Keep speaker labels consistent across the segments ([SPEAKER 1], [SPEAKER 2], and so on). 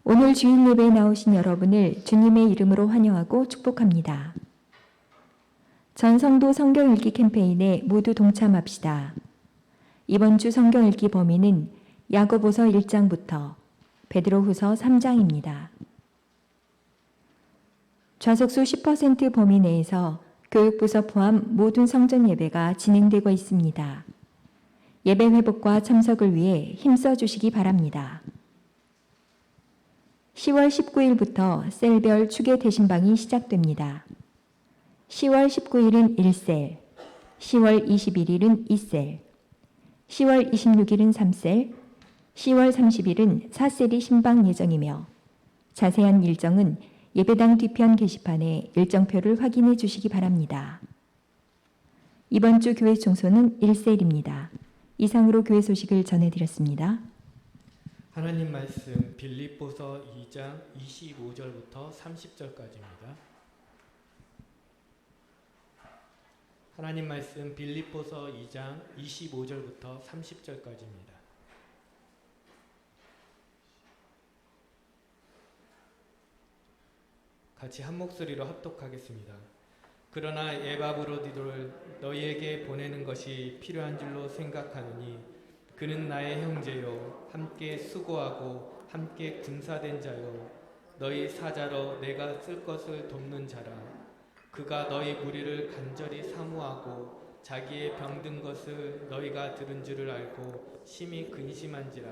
[SPEAKER 1] 오늘 주일 예배에 나오신 여러분을 주님의 이름으로 환영하고 축복합니다. 전성도 성경 읽기 캠페인에 모두 동참합시다. 이번 주 성경 읽기 범위는 야고보서 1장부터 베드로후서 3장입니다. 좌석수 10% 범위 내에서 교육부서 포함 모든 성전 예배가 진행되고 있습니다. 예배 회복과 참석을 위해 힘써 주시기 바랍니다. 10월 19일부터 셀별 추계 대신방이 시작됩니다. 10월 19일은 1셀, 10월 21일은 2셀, 10월 26일은 3셀, 10월 30일은 4셀이 신방 예정이며 자세한 일정은 예배당 뒤편 게시판에 일정표를 확인해 주시기 바랍니다. 이번 주 교회 총소는 1셀입니다. 이상으로 교회 소식을 전해드렸습니다.
[SPEAKER 2] 하나님 말씀 빌립보서 2장 25절부터 30절까지입니다. 하나님 말씀 빌립보서 2장 25절부터 30절까지입니다. 같이 한 목소리로 합독하겠습니다. 그러나 에바브로디도를 너희에게 보내는 것이 필요한 줄로 생각하느니 그는 나의 형제요 함께 수고하고 함께 군사된 자요 너희 사자로 내가 쓸 것을 돕는 자라. 그가 너희 무리를 간절히 사모하고 자기의 병든 것을 너희가 들은 줄을 알고 심히 근심한지라.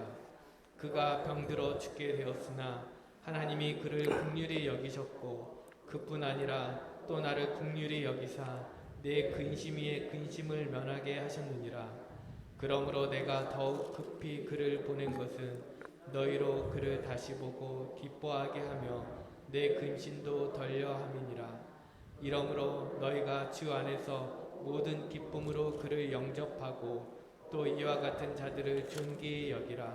[SPEAKER 2] 그가 병들어 죽게 되었으나 하나님이 그를 긍휼히 여기셨고 그뿐 아니라 또 나를 긍휼히 여기사 내 근심 위에 근심을 면하게 하셨느니라. 그러므로 내가 더욱 급히 그를 보낸 것은 너희로 그를 다시 보고 기뻐하게 하며 내 근심도 덜려 함이니라. 이러므로 너희가 주 안에서 모든 기쁨으로 그를 영접하고 또 이와 같은 자들을 존귀히 여기라.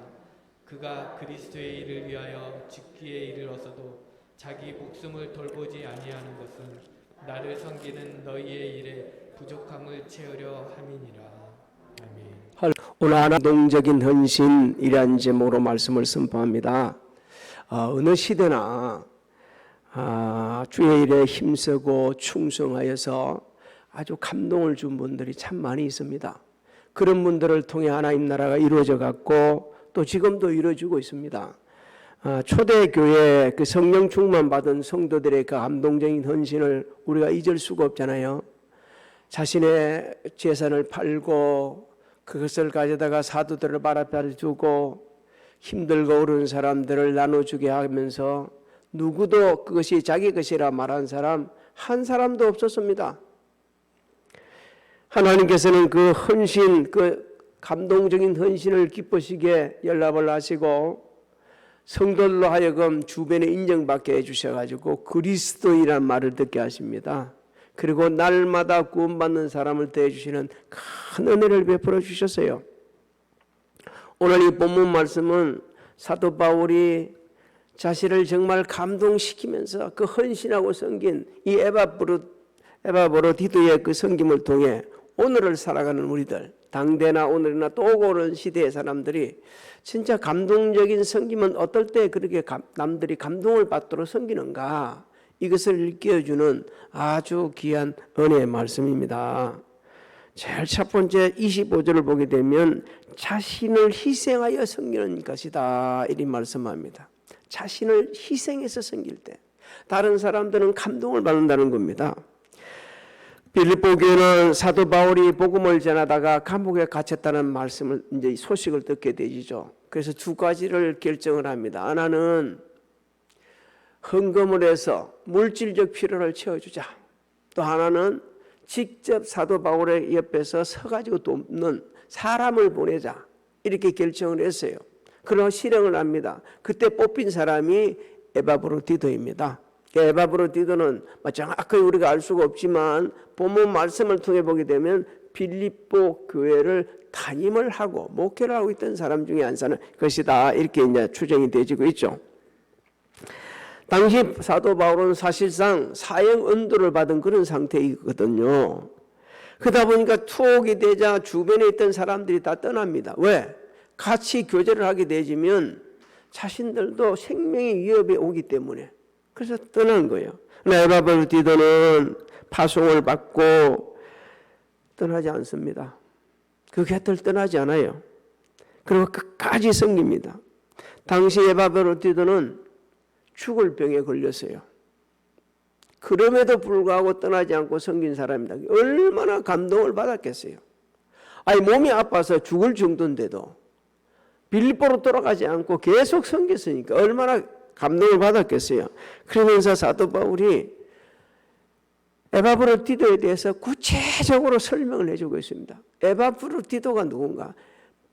[SPEAKER 2] 그가 그리스도의 일을 위하여 죽기에 이르러서도 자기 목숨을 돌보지 아니하는 것은 나를 섬기는 너희의 일에 부족함을 채우려 함이니라. 아멘.
[SPEAKER 3] 오늘 감동적인 헌신이란 제목으로 말씀을 선포합니다. 어느 시대나 주의 일에 힘쓰고 충성하여서 아주 감동을 준 분들이 참 많이 있습니다. 그런 분들을 통해 하나님 나라가 이루어져 갔고 또 지금도 이루어지고 있습니다. 초대교회 그 성령 충만 받은 성도들의 그 감동적인 헌신을 우리가 잊을 수가 없잖아요. 자신의 재산을 팔고 그것을 가져다가 사도들을 발 앞에 두고 힘들고 어려운 사람들을 나눠주게 하면서 누구도 그것이 자기 것이라 말한 사람 한 사람도 없었습니다. 하나님께서는 그 헌신, 그 감동적인 헌신을 기쁘시게 연락을 하시고 성도들로 하여금 주변에 인정받게 해주셔가지고 그리스도인이란 말을 듣게 하십니다. 그리고 날마다 구원받는 사람을 대해주시는 큰 은혜를 베풀어 주셨어요. 오늘 이 본문 말씀은 사도 바울이 자신을 정말 감동시키면서 그 헌신하고 섬긴 이 에바브로디도의 그 섬김을 통해 오늘을 살아가는 우리들, 당대나 오늘이나 또 오고 오는 시대의 사람들이 진짜 감동적인 섬김은 어떨 때 그렇게 남들이 감동을 받도록 섬기는가, 이것을 일깨워주는 아주 귀한 은혜의 말씀입니다. 제일 첫 번째 25절을 보게 되면 자신을 희생하여 섬기는 것이다 이렇게 말씀합니다. 자신을 희생해서 섬길 때 다른 사람들은 감동을 받는다는 겁니다. 빌립보 교회는 사도 바울이 복음을 전하다가 감옥에 갇혔다는 말씀을 이제 소식을 듣게 되죠. 그래서 두 가지를 결정을 합니다. 하나는 헌금을 해서 물질적 필요를 채워주자. 또 하나는 직접 사도 바울의 옆에서 서가지고 돕는 사람을 보내자. 이렇게 결정을 했어요. 그러나 실행을 합니다. 그때 뽑힌 사람이 에바브로디도입니다. 에바브로디도는 정확하게 우리가 알 수가 없지만 본문 말씀을 통해 보게 되면 빌립보 교회를 담임을 하고 목회를 하고 있던 사람 중에 한 사람 것이다 이렇게 이제 추정이 되지고 있죠. 당시 사도 바울은 사실상 사형 언도를 받은 그런 상태이거든요. 그러다 보니까 투옥이 되자 주변에 있던 사람들이 다 떠납니다. 왜? 같이 교제를 하게 되지면 자신들도 생명의 위협에 오기 때문에 그래서 떠난 거예요. 에바브로 디도는 파송을 받고 떠나지 않습니다. 그 곁을 떠나지 않아요. 그리고 끝까지 섬깁니다. 당시 에바브로 디도는 죽을 병에 걸렸어요. 그럼에도 불구하고 떠나지 않고 섬긴 사람이다. 얼마나 감동을 받았겠어요. 아니 몸이 아파서 죽을 정도인데도 빌립보로 돌아가지 않고 계속 섬겼으니까 얼마나 감동을 받았겠어요. 그러면서 사도 바울이 에바브로디도에 대해서 구체적으로 설명을 해주고 있습니다. 에바브로디도가 누군가?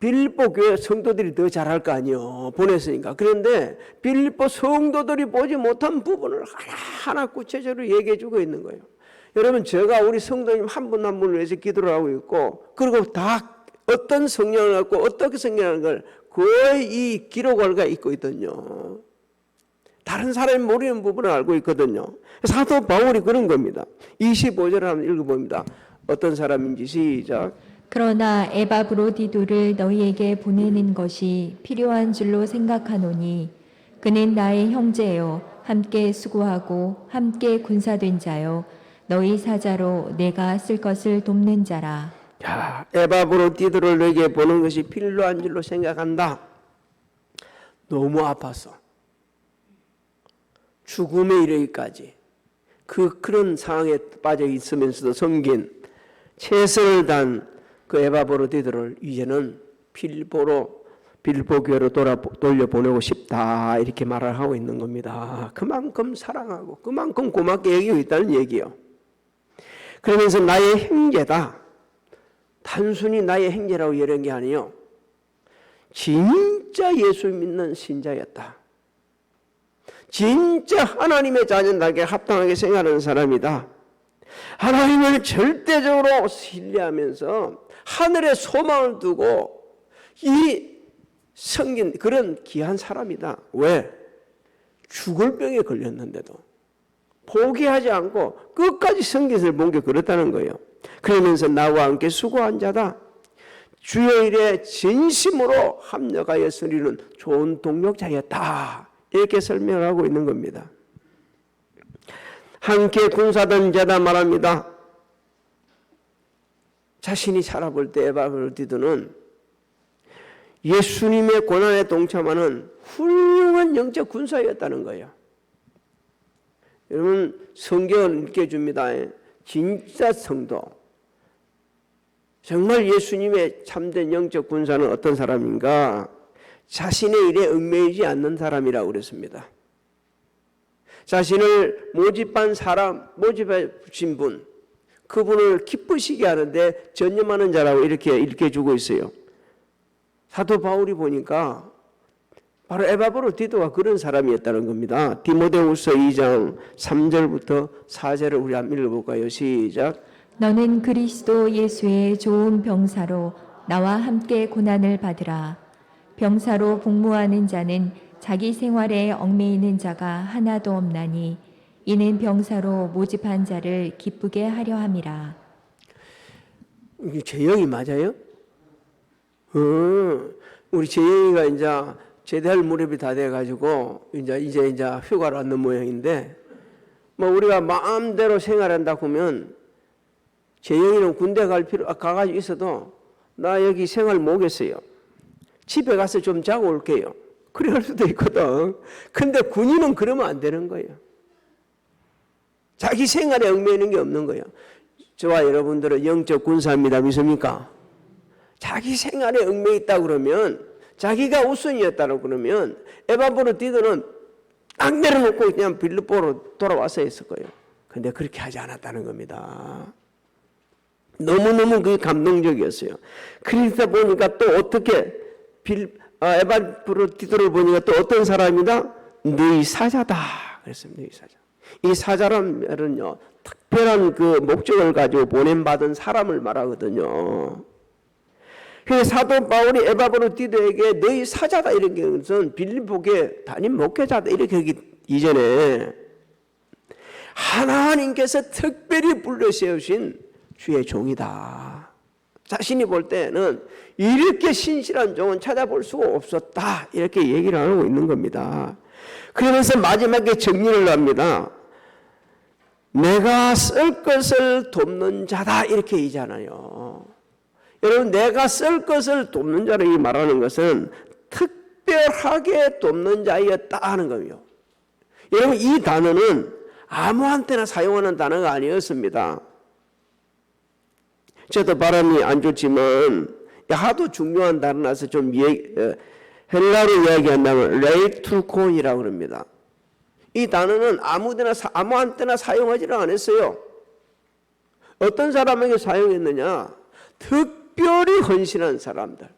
[SPEAKER 3] 빌립보 교회 성도들이 더 잘할 거 아니에요. 보냈으니까. 그런데 빌립보 성도들이 보지 못한 부분을 하나하나 구체적으로 얘기해 주고 있는 거예요. 여러분, 제가 우리 성도님 한 분 한 분을 위해서 기도를 하고 있고, 그리고 다 어떤 성령을 갖고 어떻게 성령하는 걸 거의 이 기록을 있고 있거든요. 다른 사람이 모르는 부분을 알고 있거든요. 사도 바울이 그런 겁니다. 25절 한번 읽어봅니다. 어떤 사람인지 시작.
[SPEAKER 1] 그러나 에바브로디도를 너희에게 보내는 것이 필요한 줄로 생각하노니 그는 나의 형제요 함께 수고하고 함께 군사된 자요 너희 사자로 내가 쓸 것을 돕는 자라.
[SPEAKER 3] 자, 에바브로디도를 너에게 보는 것이 필요한 줄로 생각한다. 너무 아팠어. 죽음에 이르기까지 그런 상황에 빠져 있으면서도 섬긴 최선을 다한 그 에바브로디도를 이제는 빌립보 교회로 돌려보내고 싶다 이렇게 말을 하고 있는 겁니다. 그만큼 사랑하고 그만큼 고맙게 여기고 있다는 얘기예요. 그러면서 나의 형제다. 단순히 나의 형제라고 이런 게 아니에요. 진짜 예수 믿는 신자였다. 진짜 하나님의 자녀답게 합당하게 생각하는 사람이다. 하나님을 절대적으로 신뢰하면서 하늘에 소망을 두고 섬긴 그런 귀한 사람이다. 왜? 죽을 병에 걸렸는데도 포기하지 않고 끝까지 섬김을 본 게 그렇다는 거예요. 그러면서 나와 함께 수고한 자다. 주의 일에 진심으로 합력하여 쓰리는 좋은 동력자였다. 이렇게 설명을 하고 있는 겁니다. 함께 군사된 자다 말합니다. 자신이 살아볼 때 에바브로디도는 예수님의 고난에 동참하는 훌륭한 영적 군사였다는 거예요. 여러분, 성경을 읽혀줍니다. 진짜 성도, 정말 예수님의 참된 영적 군사는 어떤 사람인가? 자신의 일에 얽매이지 않는 사람이라고 그랬습니다. 자신을 모집한 사람, 모집해 주신 분, 그분을 기쁘시게 하는데 전념하는 자라고 이렇게 읽혀주고 있어요. 사도 바울이 보니까 바로 에바브로디도가 그런 사람이었다는 겁니다. 디모데후서 2장 3절부터 4절을 우리 한번 읽어볼까요? 시작.
[SPEAKER 1] 너는 그리스도 예수의 좋은 병사로 나와 함께 고난을 받으라. 병사로 복무하는 자는 자기 생활에 얽매이는 자가 하나도 없나니 이는 병사로 모집한 자를 기쁘게 하려 함이라.
[SPEAKER 3] 이게 재영이 맞아요? 우리 재영이가 이제 제대할 무렵이 다 돼가지고 이제 휴가를 왔는 모양인데, 뭐 우리가 마음대로 생활한다 하면 재영이는 군대 가가지고 있어도 나 여기 생활 못겠어요. 집에 가서 좀 자고 올게요. 그래 할 수도 있거든. 근데 군인은 그러면 안 되는 거예요. 자기 생활에 얽매이는 게 없는 거예요. 저와 여러분들은 영적 군사입니다. 믿습니까? 자기 생활에 얽매여 있다 그러면, 자기가 우선이었다고 그러면 에바브로디도는 딱 내려놓고 그냥 빌립보로 돌아왔어야 했을 거예요. 근데 그렇게 하지 않았다는 겁니다. 너무너무 그게 감동적이었어요. 그러다 보니까 또 어떻게 에바브로디도를 보니까 또 어떤 사람이다? 너희 사자다 그랬습니다. 너희 사자. 이 사자란 말은요, 특별한 그 목적을 가지고 보냄받은 사람을 말하거든요. 그래서 사도 바울이 에바브로디도에게 너희 사자다 이렇게 것은 빌립보교회 담임 목회자다 이렇게 하기 이전에 하나님께서 특별히 불러 세우신 주의 종이다. 자신이 볼 때는 이렇게 신실한 종은 찾아볼 수가 없었다. 이렇게 얘기를 하고 있는 겁니다. 그러면서 마지막에 정리를 합니다. 내가 쓸 것을 돕는 자다. 이렇게 얘기하잖아요. 여러분, 내가 쓸 것을 돕는 자를 말하는 것은 특별하게 돕는 자였다 하는 거예요. 여러분, 이 단어는 아무한테나 사용하는 단어가 아니었습니다. 저도 발음이 안 좋지만 하도 중요한 단어라서 좀 헬라로 이야기한다면 레이투콘이라고 그럽니다. 이 단어는 아무한테나 사용하지를 않았어요. 어떤 사람에게 사용했느냐? 특별히 헌신한 사람들,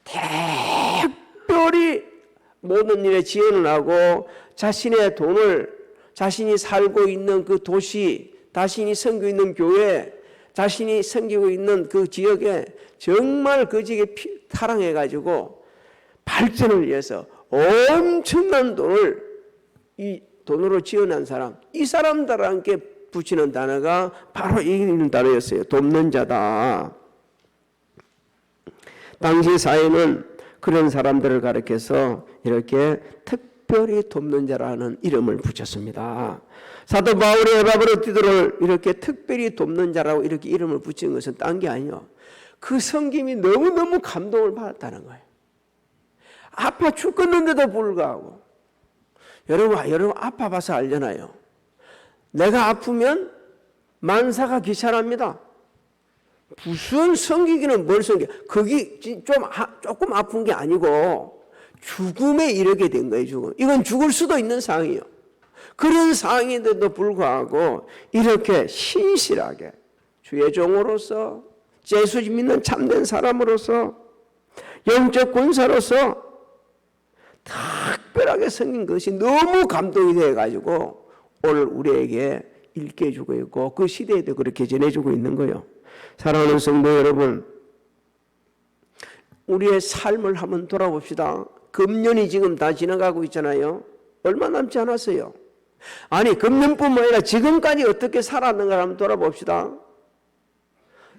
[SPEAKER 3] 특별히 모든 일에 지원을 하고 자신의 돈을 자신이 살고 있는 그 도시, 자신이 섬기고 있는 교회, 자신이 섬기고 있는 그 지역에 정말 그 지역에 타랑해가지고 발전을 위해서 엄청난 돈을 이 돈으로 지원한 사람, 이 사람들한테 붙이는 단어가 바로 이 단어였어요. 돕는 자다. 당시 사회는 그런 사람들을 가리켜서 이렇게 특별히 돕는 자라는 이름을 붙였습니다. 사도 바울이 에바브로디도를 이렇게 특별히 돕는 자라고 이렇게 이름을 붙인 것은 딴 게 아니에요. 그 섬김이 너무너무 감동을 받았다는 거예요. 아파 죽겠는데도 불구하고. 여러분 아파봐서 알잖아요. 내가 아프면 만사가 귀찮합니다. 무슨 섬기기는 뭘 섬겨? 그게 조금 아픈 게 아니고 죽음에 이르게 된 거예요. 죽음. 이건 죽을 수도 있는 상황이에요. 그런 상황인데도 불구하고 이렇게 신실하게 주의 종으로서 예수 믿는 참된 사람으로서 영적 군사로서 특별하게 섬긴 것이 너무 감동이 돼가지고 오늘 우리에게 일깨주고 있고 그 시대에도 그렇게 전해주고 있는 거예요. 사랑하는 성도 여러분, 우리의 삶을 한번 돌아봅시다. 금년이 지금 다 지나가고 있잖아요. 얼마 남지 않았어요. 아니, 금년뿐만 아니라 지금까지 어떻게 살았는가 한번 돌아봅시다.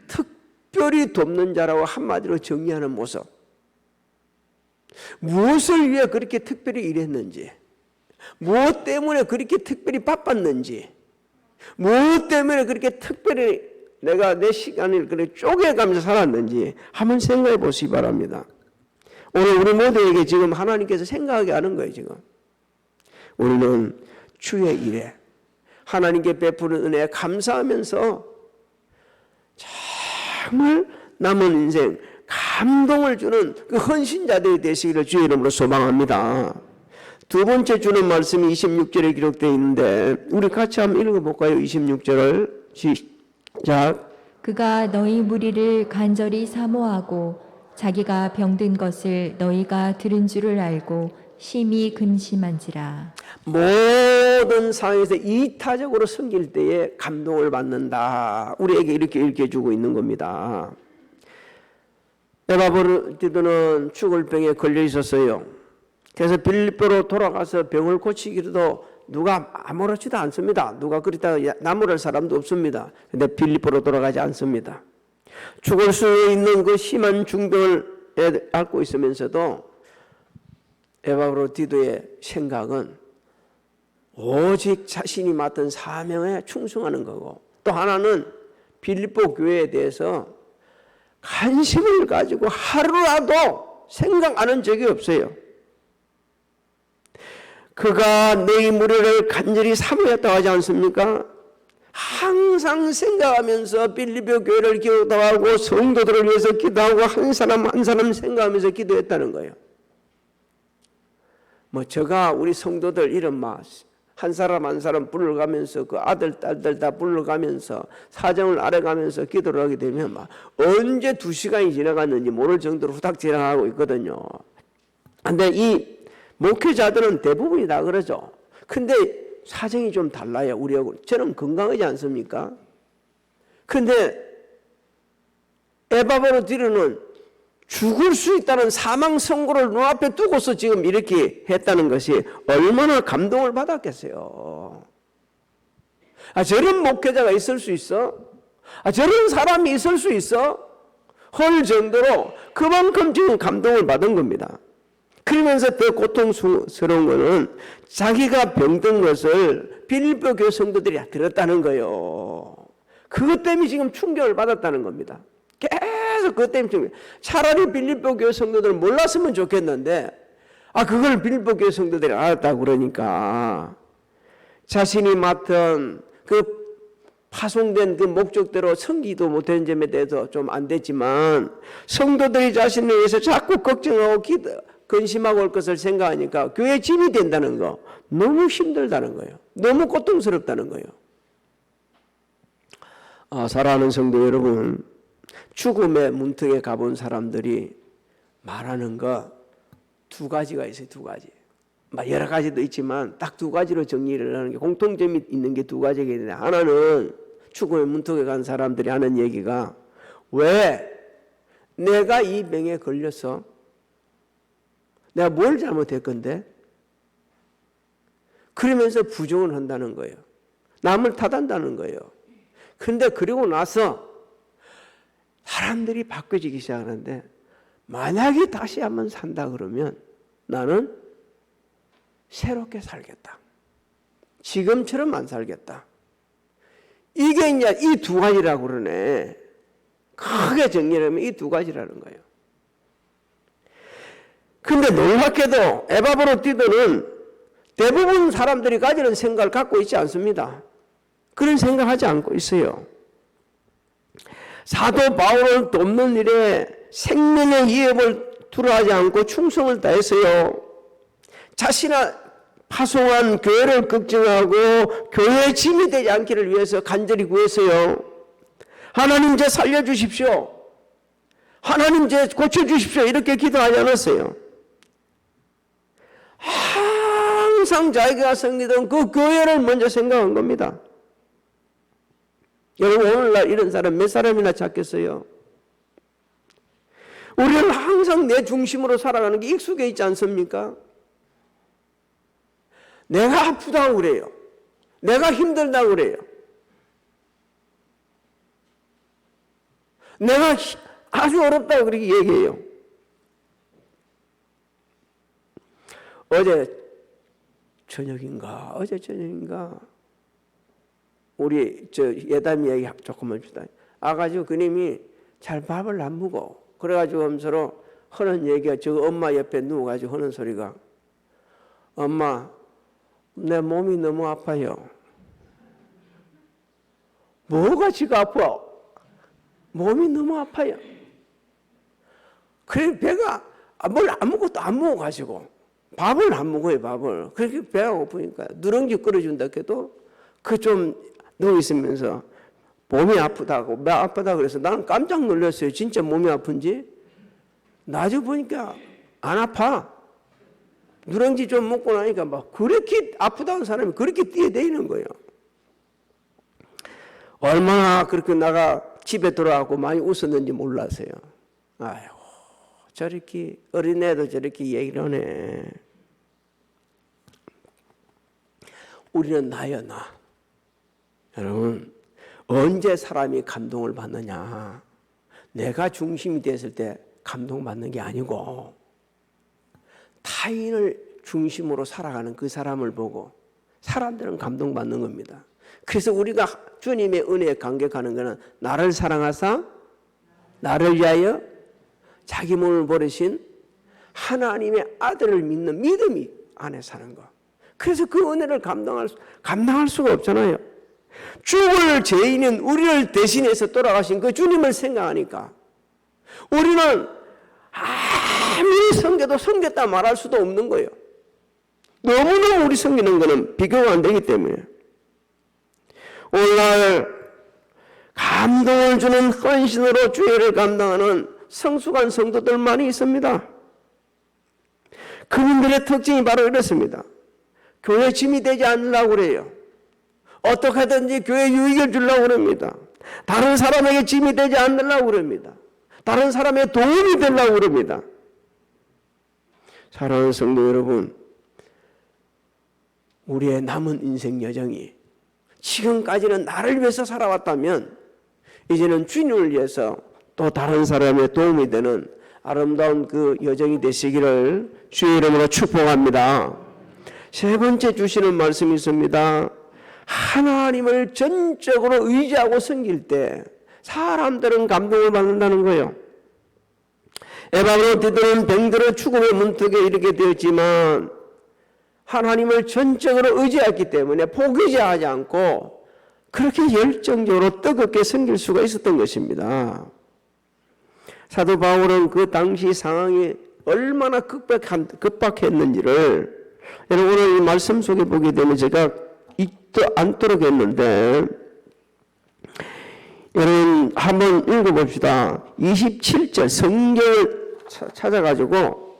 [SPEAKER 3] 특별히 돕는 자라고 한마디로 정리하는 모습. 무엇을 위해 그렇게 특별히 일했는지, 무엇 때문에 그렇게 특별히 바빴는지, 무엇 때문에 그렇게 특별히 내가 내 시간을 그렇게 쪼개가면서 살았는지 한번 생각해 보시기 바랍니다. 오늘 우리 모두에게 지금 하나님께서 생각하게 하는 거예요. 지금 우리는 주의 일에 하나님께 베푸는 은혜에 감사하면서 정말 남은 인생 감동을 주는 그 헌신자들이 되시기를 주의 이름으로 소망합니다. 두 번째 주는 말씀이 26절에 기록되어 있는데 우리 같이 한번 읽어볼까요? 26절을 시작.
[SPEAKER 1] 그가 너희 무리를 간절히 사모하고 자기가 병든 것을 너희가 들은 줄을 알고 심히 근심한지라.
[SPEAKER 3] 모든 상황에서 이타적으로 섬길 때에 감동을 받는다. 우리에게 이렇게 일깨주고 있는 겁니다. 에바브로디도는 죽을 병에 걸려 있었어요. 그래서 빌립보로 돌아가서 병을 고치기로도 누가 아무렇지도 않습니다. 누가 그랬다가 나무랄 사람도 없습니다. 근데 빌립보로 돌아가지 않습니다. 죽을 수 있는 그 심한 중병을 앓고 있으면서도 에바브로디도의 생각은 오직 자신이 맡은 사명에 충성하는 거고, 또 하나는 빌립보 교회에 대해서 관심을 가지고 하루라도 생각하는 적이 없어요. 그가 너희 무리를 간절히 사모했다고 하지 않습니까? 항상 생각하면서 빌립보 교회를 기도하고 성도들을 위해서 기도하고 한 사람 한 사람 생각하면서 기도했다는 거예요. 제가 우리 성도들 이름 한 사람 한 사람 불러가면서 그 아들 딸들 다 불러가면서 사정을 알아가면서 기도를 하게 되면 언제 2시간이 지나갔는지 모를 정도로 후딱 지나가고 있거든요. 근데 이 목회자들은 대부분이 다 그러죠. 근데 사정이 좀 달라요. 우리하고. 저는 건강하지 않습니까? 근데 에바브로디도는 죽을 수 있다는 사망 선고를 눈앞에 두고서 지금 이렇게 했다는 것이 얼마나 감동을 받았겠어요. 저런 목회자가 있을 수 있어? 저런 사람이 있을 수 있어? 헐 정도로 그만큼 지금 감동을 받은 겁니다. 그러면서 더 고통스러운 것은 자기가 병든 것을 빌립보 교회 성도들이 들었다는 거예요. 그것 때문에 지금 충격을 받았다는 겁니다. 계속 그것 때문에 충격. 차라리 빌립보 교회 성도들은 몰랐으면 좋겠는데 그걸 빌립보 교회 성도들이 알았다고 그러니까 자신이 맡은 그 파송된 그 목적대로 섬기도 못한 점에 대해서 좀 안 됐지만 성도들이 자신을 위해서 자꾸 걱정하고 근심하고 올 것을 생각하니까 교회 짐이 된다는 거 너무 힘들다는 거예요. 너무 고통스럽다는 거예요. 사랑하는 성도 여러분, 죽음의 문턱에 가본 사람들이 말하는 거 두 가지가 있어요. 두 가지. 여러 가지도 있지만 딱 두 가지로 정리를 하는 게 공통점이 있는 게 두 가지가 있는데, 하나는 죽음의 문턱에 간 사람들이 하는 얘기가 왜 내가 이 병에 걸려서 내가 뭘 잘못했건데? 그러면서 부정을 한다는 거예요. 남을 탓한다는 거예요. 그런데 그리고 나서 사람들이 바뀌어지기 시작하는데 만약에 다시 한번 산다 그러면 나는 새롭게 살겠다. 지금처럼 안 살겠다. 이게 이제 이 두 가지라고 그러네. 크게 정리하면 이 두 가지라는 거예요. 근데 놀랍게도 에바브로디도는 대부분 사람들이 가지는 생각을 갖고 있지 않습니다. 그런 생각하지 않고 있어요. 사도 바울을 돕는 일에 생명의 위협을 두려워하지 않고 충성을 다했어요. 자신의 파송한 교회를 걱정하고 교회의 짐이 되지 않기를 위해서 간절히 구했어요. 하나님 제 살려주십시오. 하나님 제 고쳐주십시오. 이렇게 기도하지 않았어요. 항상 자기가 섬기던 그 교회를 먼저 생각한 겁니다. 여러분, 오늘날 이런 사람 몇 사람이나 찾겠어요? 우리는 항상 내 중심으로 살아가는 게 익숙해 있지 않습니까? 내가 아프다고 그래요. 내가 힘들다고 그래요. 내가 아주 어렵다고 그렇게 얘기해요. 어제 저녁인가 우리 예담이 얘기 조금 해주다. 아가지고 그님이 잘 밥을 안 먹어. 그래가지고 서로 하는 얘기가 저 엄마 옆에 누워가지고 하는 소리가 엄마 내 몸이 너무 아파요. 뭐가 지가 아파? 몸이 너무 아파요. 그래 배가 뭘 아무것도 안 먹어가지고 밥을 안 먹어요. 밥을. 그렇게 배가 고프니까 누룽지 끓여준다 해도 그 좀 누워있으면서 몸이 아프다고 그래서 나는 깜짝 놀랐어요. 진짜 몸이 아픈지. 나중에 보니까 안 아파. 누룽지 좀 먹고 나니까 막 그렇게 아프다는 사람이 그렇게 뛰어다니는 거예요. 얼마나 그렇게 나가 집에 돌아가고 많이 웃었는지 몰랐어요. 아이고 저렇게 어린애도 저렇게 얘기를 하네. 우리는 나요 나. 여러분 언제 사람이 감동을 받느냐. 내가 중심이 됐을 때 감동받는 게 아니고 타인을 중심으로 살아가는 그 사람을 보고 사람들은 감동받는 겁니다. 그래서 우리가 주님의 은혜에 감격하는 것은 나를 사랑하사 나를 위하여 자기 몸을 버리신 하나님의 아들을 믿는 믿음이 안에 사는 것. 그래서 그 은혜를 감당할 수가 없잖아요. 죽을 죄인인 우리를 대신해서 돌아가신 그 주님을 생각하니까 우리는 아무리 섬겨도 섬겼다 말할 수도 없는 거예요. 너무너무 우리 섬기는 것은 비교가 안 되기 때문에. 오늘날 감동을 주는 헌신으로 주의를 감당하는 성숙한 성도들 많이 있습니다. 그분들의 특징이 바로 이렇습니다. 교회 짐이 되지 않으려고 그래요. 어떻게든지 교회 유익을 주려고 그럽니다. 다른 사람에게 짐이 되지 않으려고 그럽니다. 다른 사람의 도움이 되려고 그럽니다. 사랑하는 성도 여러분, 우리의 남은 인생 여정이 지금까지는 나를 위해서 살아왔다면 이제는 주님을 위해서 또 다른 사람의 도움이 되는 아름다운 그 여정이 되시기를 주의 이름으로 축복합니다. 세 번째 주시는 말씀이 있습니다. 하나님을 전적으로 의지하고 섬길 때 사람들은 감동을 받는다는 거예요. 에바브로디들은 병들어 죽음의 문턱에 이르게 되었지만 하나님을 전적으로 의지했기 때문에 포기하지 않고 그렇게 열정적으로 뜨겁게 섬길 수가 있었던 것입니다. 사도 바울은 그 당시 상황이 얼마나 급박했는지를 여러분 오늘 이 말씀 속에 보게 되면 제가 잊지 않도록 했는데 여러분 한번 읽어봅시다. 27절 성경을 찾아가지고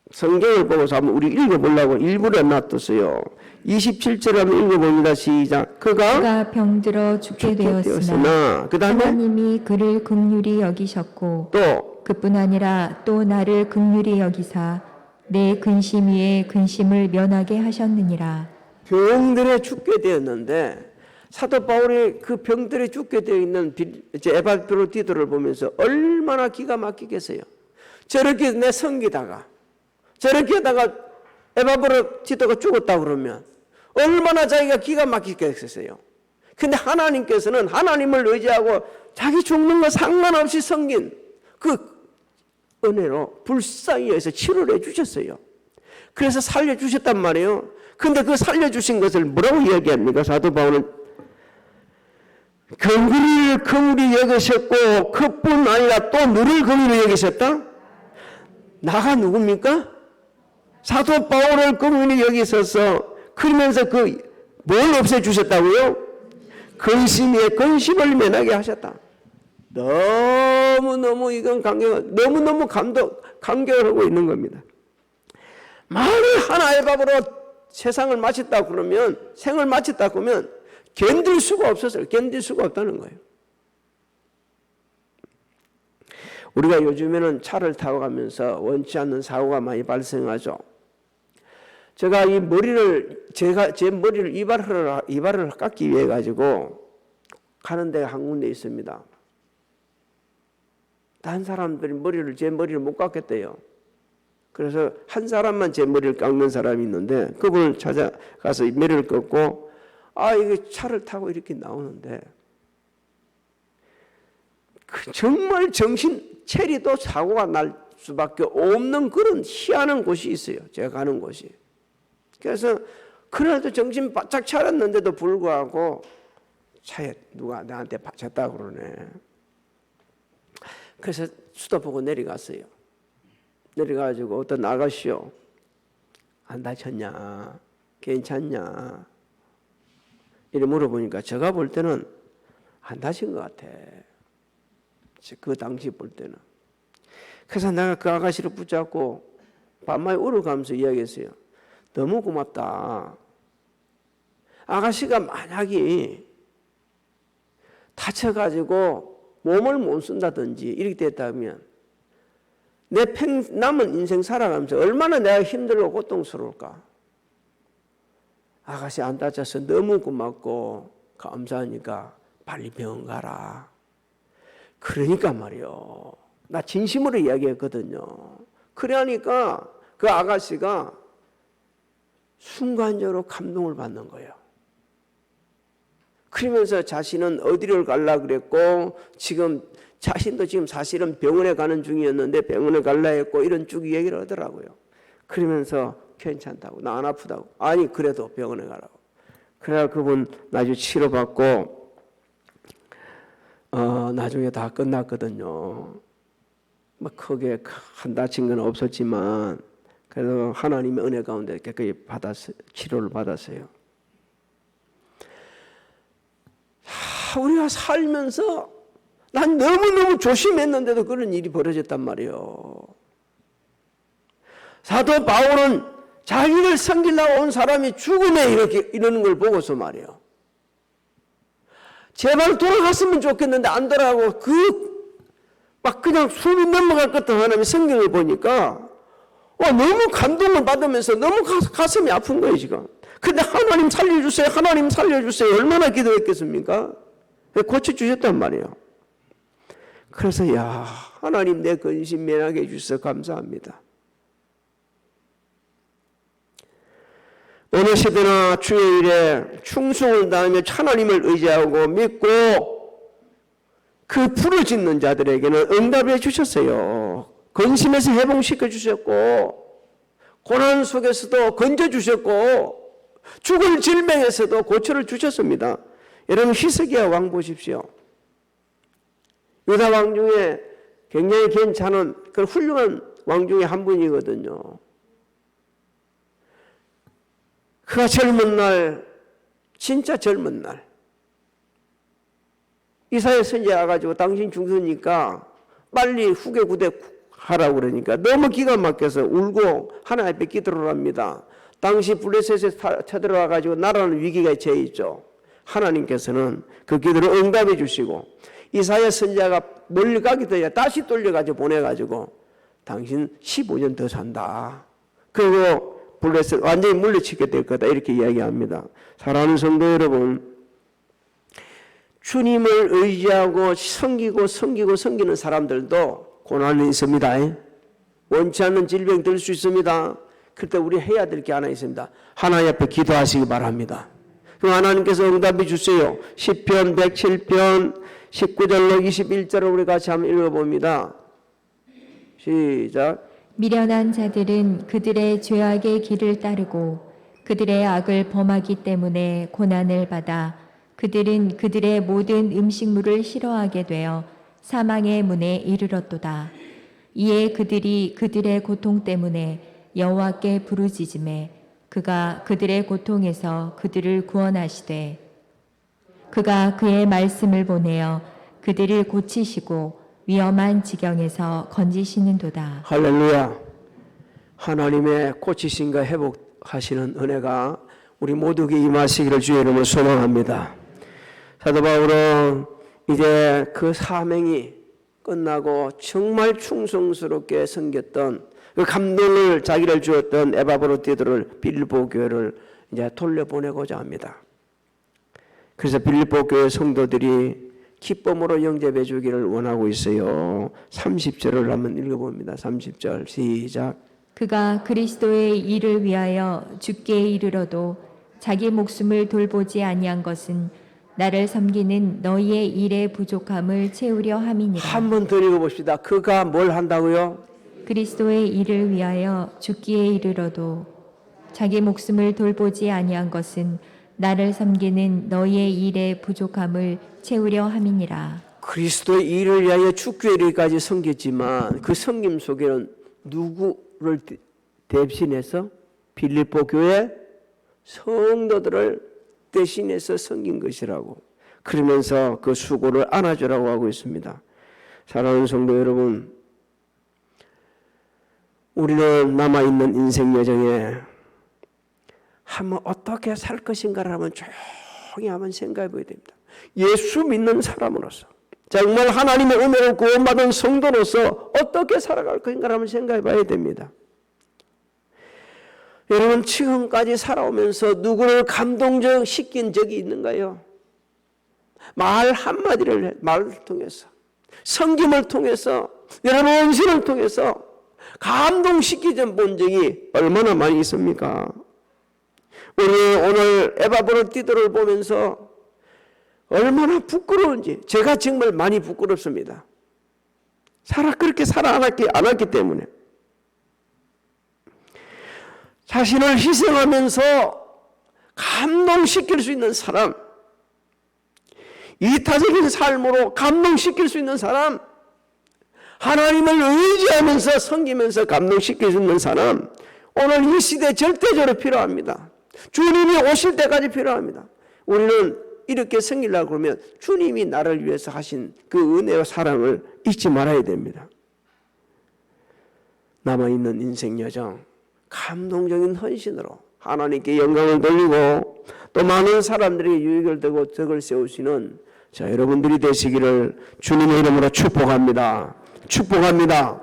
[SPEAKER 3] 성경을 보고서 한번 우리 읽어보려고 일부러 놔뒀어요. 27절 한번 읽어봅니다. 시작. 그가
[SPEAKER 1] 병들어 죽게 되었으나
[SPEAKER 3] 그 다음에
[SPEAKER 1] 하나님이 그를 긍휼히 여기셨고
[SPEAKER 3] 또
[SPEAKER 1] 그뿐 아니라 또 나를 긍휼히 여기사 내 근심 위에 근심을 면하게 하셨느니라.
[SPEAKER 3] 병들에 죽게 되었는데 사도 바울이 그 병들에 죽게 되어 있는 에바브로디도를 보면서 얼마나 기가 막히겠어요. 저렇게 내 섬기다가 저렇게 하다가 에바브로디도가 죽었다 그러면 얼마나 자기가 기가 막히겠어요. 근데 하나님께서는 하나님을 의지하고 자기 죽는 거 상관없이 섬긴 그 은혜로 불쌍히 여기서 치료를 해주셨어요. 그래서 살려주셨단 말이에요. 근데 그 살려주신 것을 뭐라고 이야기합니까? 사도 바울은 긍휼히 여기셨고 그뿐 아니라 또 누를 긍휼히 여기셨다? 나가 누굽니까? 사도 바울을 긍휼히 여기셔서 그러면서 그 뭘 없애주셨다고요? 근심 위에 근심을 면하게 하셨다. 너무너무 이건 너무너무 감격을 하고 있는 겁니다. 만일 하나의 밥으로 세상을 마쳤다 그러면 생을 마쳤다 그러면 견딜 수가 없었어요. 견딜 수가 없다는 거예요. 우리가 요즘에는 차를 타고 가면서 원치 않는 사고가 많이 발생하죠. 제가 제 머리를 이발을 깎기 위해 가지고 가는 데가 한 군데 있습니다. 다른 사람들이 제 머리를 못 깎겠대요. 그래서 한 사람만 제 머리를 깎는 사람이 있는데 그분을 찾아가서 머리를 깎고 이게 차를 타고 이렇게 나오는데 정말 체리도 사고가 날 수밖에 없는 그런 희한한 곳이 있어요. 제가 가는 곳이. 그래서 그날도 정신 바짝 차렸는데도 불구하고 차에 누가 나한테 받쳤다 그러네. 그래서 쳐다보고 내려갔어요. 내려가지고 어떤 아가씨요. 안 다쳤냐? 괜찮냐? 이렇게 물어보니까 제가 볼 때는 안 다친 것 같아. 그 당시 볼 때는. 그래서 내가 그 아가씨를 붙잡고 밤마에 울어가면서 이야기했어요. 너무 고맙다. 아가씨가 만약에 다쳐가지고 몸을 못 쓴다든지 이렇게 됐다면 내 남은 인생 살아가면서 얼마나 내가 힘들고 고통스러울까. 아가씨 안 다쳐서 너무 고맙고 감사하니까 빨리 병원 가라. 그러니까 말이요. 나 진심으로 이야기했거든요. 그러니까 그 아가씨가 순간적으로 감동을 받는 거예요. 그러면서 자신은 어디를 가려고 그랬고 자신도 지금 사실은 병원에 가는 중이었는데 병원에 갈라 했고 이런 쭉 얘기를 하더라고요. 그러면서 괜찮다고 나 안 아프다고 아니 그래도 병원에 가라고. 그래야 그분 나중에 치료받고 나중에 다 끝났거든요. 막 크게 한 다친 건 없었지만 그래도 하나님의 은혜 가운데 깨끗이 치료를 받았어요. 우리가 살면서 난 너무너무 조심했는데도 그런 일이 벌어졌단 말이에요. 사도 바울은 자기를 섬기려고 온 사람이 죽음에 이러는 걸 보고서 말이에요. 제발 돌아갔으면 좋겠는데 안 돌아가고 막 그냥 숨이 넘어갈 것 같은 하나님의 성경을 보니까 너무 감동을 받으면서 너무 가슴이 아픈 거예요 지금. 근데 하나님 살려주세요. 하나님 살려주세요. 얼마나 기도했겠습니까? 고쳐주셨단 말이에요. 그래서 야, 하나님 내 근심 면하게 해주셔서 감사합니다. 어느 시대나 주의 일에 충성을 다하며 하나님을 의지하고 믿고 그 불을 짓는 자들에게는 응답해 주셨어요. 근심에서 회복시켜 주셨고 고난 속에서도 건져 주셨고 죽을 질병에서도 고초를 주셨습니다. 여러분 히스기야 왕 보십시오. 유다 왕 중에 굉장히 괜찮은 그 훌륭한 왕 중에 한 분이거든요. 그가 젊은 날, 진짜 젊은 날 이사야 선지자가 가지고 당신 죽으니까 빨리 후계 구대 하라고 그러니까 너무 기가 막혀서 울고 하나님 앞에 기도를 합니다. 당시 블레셋에 쳐들어와 가지고 나라는 위기가 처해 있죠. 하나님께서는 그 기도를 응답해 주시고 이사야 선지자가 멀리 가기 전에 다시 돌려가지고 보내가지고 당신 15년 더 산다. 그리고 블레셋 완전히 물리치게 될 거다 이렇게 이야기합니다. 사랑하는 성도 여러분, 주님을 의지하고 섬기는 사람들도 고난이 있습니다. 원치 않는 질병 들 수 있습니다. 그때 우리 해야 될 게 하나 있습니다. 하나님 앞에 기도하시기 바랍니다. 그럼 하나님께서 응답해 주세요. 시편 107편 19절로 21절을 우리 같이 한번 읽어봅니다. 시작.
[SPEAKER 1] 미련한 자들은 그들의 죄악의 길을 따르고 그들의 악을 범하기 때문에 고난을 받아 그들은 그들의 모든 음식물을 싫어하게 되어 사망의 문에 이르렀도다. 이에 그들이 그들의 고통 때문에 여호와께 부르짖음에 그가 그들의 고통에서 그들을 구원하시되 그가 그의 말씀을 보내어 그들을 고치시고 위험한 지경에서 건지시는도다.
[SPEAKER 3] 할렐루야. 하나님의 고치심과 회복하시는 은혜가 우리 모두에게 임하시기를 주의 이름으로 소망합니다. 사도 바울은 이제 그 사명이 끝나고 정말 충성스럽게 섬겼던 그 감동을 자기를 주었던 에바브로디도를 빌립보 교회를 이제 돌려보내고자 합니다. 그래서 빌립보 교회 성도들이 기쁨으로 영접해 주기를 원하고 있어요. 30절을 한번 읽어봅니다. 30절 시작.
[SPEAKER 1] 그가 그리스도의 일을 위하여 죽게 이르러도 자기 목숨을 돌보지 아니한 것은 나를 섬기는 너희의 일의 부족함을 채우려 함이니라.
[SPEAKER 3] 한 번 더 읽어봅시다. 그가 뭘 한다고요?
[SPEAKER 1] 그리스도의 일을 위하여 죽기에 이르러도 자기 목숨을 돌보지 아니한 것은 나를 섬기는 너희의 일의 부족함을 채우려 함이니라.
[SPEAKER 3] 그리스도의 일을 위하여 죽기에 이르기까지 섬겼지만 그 섬김 속에는 누구를 대신해서 빌립보 교회 성도들을 대신해서 섬긴 것이라고 그러면서 그 수고를 안아주라고 하고 있습니다. 사랑하는 성도 여러분, 우리는 남아있는 인생 여정에 한번 어떻게 살 것인가를 한번 조용히 한번 생각해 봐야 됩니다. 예수 믿는 사람으로서 정말 하나님의 은혜로 구원받은 성도로서 어떻게 살아갈 것인가를 한번 생각해 봐야 됩니다. 여러분 지금까지 살아오면서 누구를 감동시킨 적이 있는가요? 말 한마디를 말을 통해서 섬김을 통해서 여러분 헌신을 통해서 감동시키던 본 적이 얼마나 많이 있습니까? 우리 오늘 에바브로디도를 보면서 얼마나 부끄러운지 제가 정말 많이 부끄럽습니다. 그렇게 살아 안 왔기 때문에 자신을 희생하면서 감동시킬 수 있는 사람, 이타적인 삶으로 감동시킬 수 있는 사람, 하나님을 의지하면서 섬기면서 감동시킬 수 있는 사람, 오늘 이 시대에 절대적으로 필요합니다. 주님이 오실 때까지 필요합니다. 우리는 이렇게 섬기려고 그러면 주님이 나를 위해서 하신 그 은혜와 사랑을 잊지 말아야 됩니다. 남아있는 인생 여정, 감동적인 헌신으로 하나님께 영광을 돌리고 또 많은 사람들에게 유익을 되고 덕을 세우시는 자 여러분들이 되시기를 주님의 이름으로 축복합니다. 축복합니다.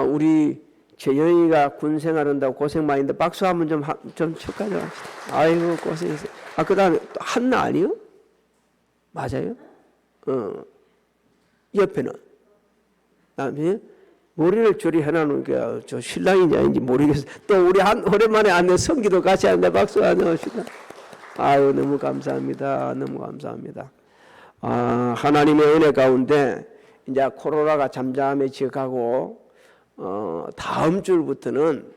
[SPEAKER 3] 우리 재영이가 군 생활한다고 고생 많이 했는데 박수 한번 좀 칠까요? 아이고 고생했어요. 그 다음에 한나 아니요? 맞아요? 옆에는 남편이 머리를 저리 해놔놓은 게 저 신랑인지 아닌지 모르겠어요. 또 우리 오랜만에 앉는 성기도 같이 앉는 박수 한번 합시다. 아유 너무 감사합니다. 너무 감사합니다. 하나님의 은혜 가운데 이제 코로나가 잠잠해져 가고 다음 주부터는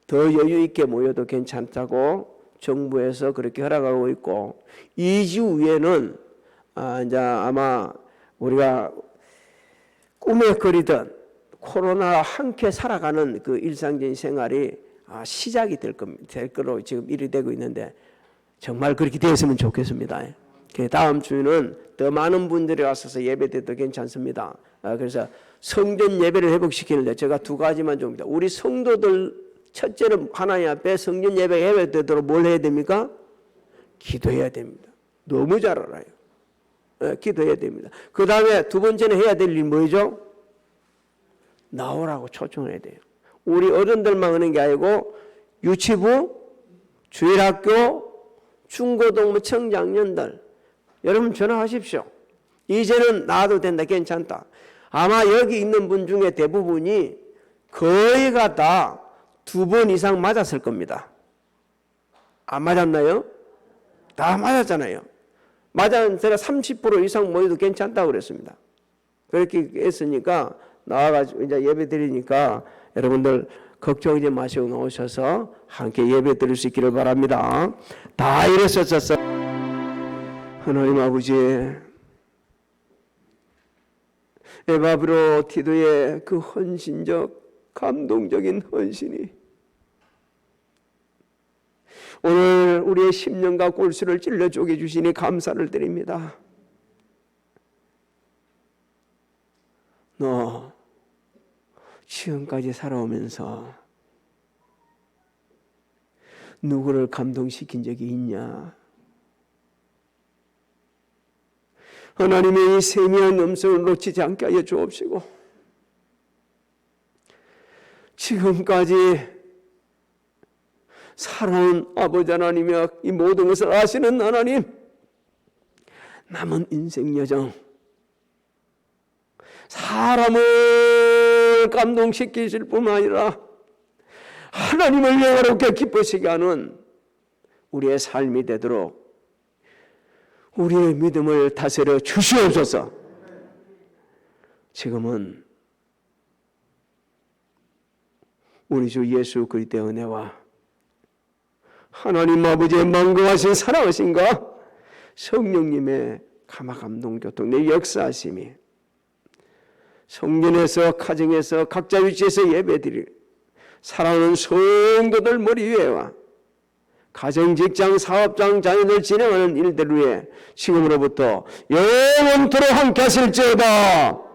[SPEAKER 3] 더 여유 있게 모여도 괜찮다고 정부에서 그렇게 허락하고 있고 2주 후에는 이제 아마 우리가 꿈에 그리던 코로나와 함께 살아가는 그 일상적인 생활이 시작이 될 거로 지금 일이 되고 있는데 정말 그렇게 되었으면 좋겠습니다. 다음 주는 더 많은 분들이 와서 예배드려도 괜찮습니다. 그래서 성전 예배를 회복시키는데 제가 두 가지만 줍니다. 우리 성도들 첫째는 하나님 앞에 성전 예배가 회복되도록 뭘 해야 됩니까? 기도해야 됩니다. 너무 잘 알아요. 기도해야 됩니다. 그 다음에 두 번째는 해야 될 일이 뭐죠? 나오라고 초청해야 돼요. 우리 어른들만 하는 게 아니고 유치부, 주일학교, 중고등부 청장년들 여러분 전화하십시오. 이제는 나와도 된다. 괜찮다. 아마 여기 있는 분 중에 대부분이 거의가 다 2번 이상 맞았을 겁니다. 안 맞았나요? 다 맞았잖아요. 제가 30% 이상 모여도 괜찮다고 그랬습니다. 그렇게 했으니까 나와가지고 이제 예배 드리니까 여러분들 걱정하지 마시고 나오셔서 함께 예배 드릴 수 있기를 바랍니다. 다 이랬었어. 하나님 아버지, 에바브로디도의 그 헌신적 감동적인 헌신이 오늘 우리의 심령과 골수를 찔러 쪼개 주시니 감사를 드립니다. 너 지금까지 살아오면서 누구를 감동시킨 적이 있냐? 하나님의 이 세미한 음성을 놓치지 않게 하여 주옵시고 지금까지 살아온 아버지 하나님이여 이 모든 것을 아시는 하나님, 남은 인생 여정 사람을 감동시키실 뿐만 아니라 하나님을 영화롭게 기쁘시게 하는 우리의 삶이 되도록 우리의 믿음을 다스려 주시옵소서. 지금은 우리 주 예수 그리스도의 은혜와 하나님 아버지의 만고하신 사랑하심과 성령님의 감화 감동 교통 내 역사하심이 성전에서 가정에서 각자 위치에서 예배드릴 사랑하는 성도들 머리 위에와 가정, 직장, 사업장, 자녀들 진행하는 일들 위에 지금으로부터 영원토록 함께 하실지어다.